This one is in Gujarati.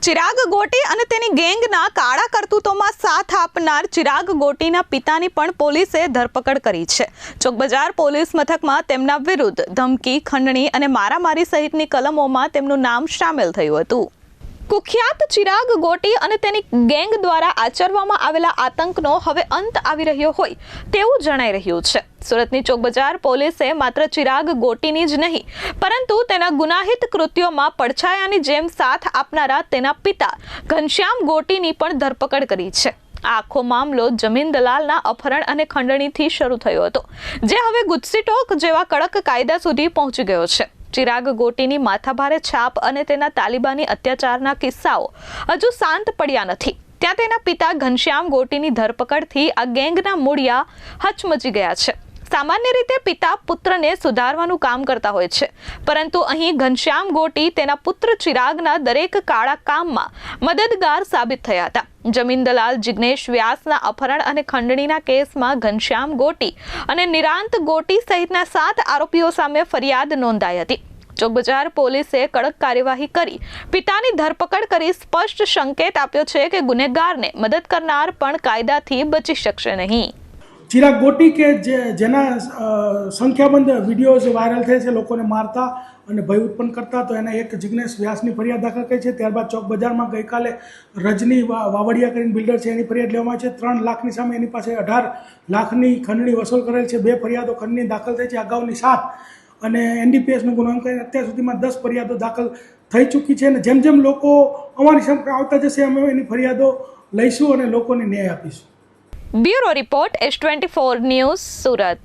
ચિરાગ ગોટી અને તેની ગેંગના કાળા કરતૂતોમાં સાથ આપનાર ચિરાગ ગોટીના પિતાની પણ પોલીસે ધરપકડ કરી છે। ચોકબજાર પોલીસ મથકમાં તેમના વિરુદ્ધ ધમકી, ખંડણી અને મારામારી સહિતની કલમોમાં તેમનું નામ સામેલ થયું હતું। કુખ્યાત ચિરાગ ગોટી અને તેની ગેંગ દ્વારા આચરવામાં આવેલા આતંકનો હવે અંત આવી રહ્યો હોય તેવું જણાઈ રહ્યું છે। સુરતની ચોકબજાર પોલીસે માત્ર ચિરાગ ગોટીની જ નહીં પરંતુ તેના ગુનાહિત કૃત્યોમાં પડછાયાની જેમ સાથ આપનારા તેના પિતા ઘનશ્યામ ગોટીની પણ ધરપકડ કરી છે। આ આખો મામલો જમીન દલાલના અપહરણ અને ખંડણીથી શરૂ થયો હતો, જે હવે ગુજસીટોક જેવા કડક કાયદા સુધી પહોંચી ગયો છે। ચિરાગ ગોટીની માથાભારે છાપ અને તેના તાલિબાની અત્યાચારના કિસ્સાઓ હજુ શાંત પડ્યા નથી, ત્યાં તેના પિતા ઘનશ્યામ ગોટીની ધરપકડથી આ ગેંગના મૂળિયા હચમચી ગયા છે। સામાન્ય રીતે પિતા પુત્રને સુધારવાનું કામ કરતા હોય છે, પરંતુ અહીં ઘનશ્યામ ગોટી તેના પુત્ર ચિરાગના દરેક કાળા કામમાં મદદગાર સાબિત થયા હતા। જમીન દલાલ જિગ્નેશ વ્યાસના અપહરણ અને ખંડણીના કેસમાં ઘનશ્યામ ગોટી અને નિરાંત ગોટી સહિતના 7 આરોપીઓ સામે ફરિયાદ નોંધાઈ હતી। ચોકબજાર પોલીસે કડક કાર્યવાહી કરી પિતાની ધરપકડ કરી સ્પષ્ટ સંકેત આપ્યો છે કે ગુનેગારને મદદ કરનાર પણ કાયદાથી બચી શકશે નહીં। ચિરાગ ગોટી કે જેના સંખ્યાબંધ વિડીયોઝ વાયરલ થાય છે લોકોને મારતા અને ભય ઉત્પન્ન કરતા, તો એના એક જિગ્નેશ વ્યાસની ફરિયાદ દાખલ કરી છે। ત્યારબાદ ચોક બજારમાં ગઈકાલે રજની વાવડિયા કરીને બિલ્ડર છે એની ફરિયાદ લેવામાં આવી છે। 3 લાખની સામે એની પાસે 18 લાખની ખંડણી વસૂલ કરેલ છે। 2 ફરિયાદો ખંડણી દાખલ થઈ છે, અગાઉની 7 અને NDPSનો ગુનો એમ કરીને અત્યાર સુધીમાં 10 ફરિયાદો દાખલ થઈ ચૂકી છે। અને જેમ જેમ લોકો અમારી સામે આવતા જશે અમે એની ફરિયાદો લઈશું અને લોકોને ન્યાય આપીશું। Bureau report S24 news, Surat.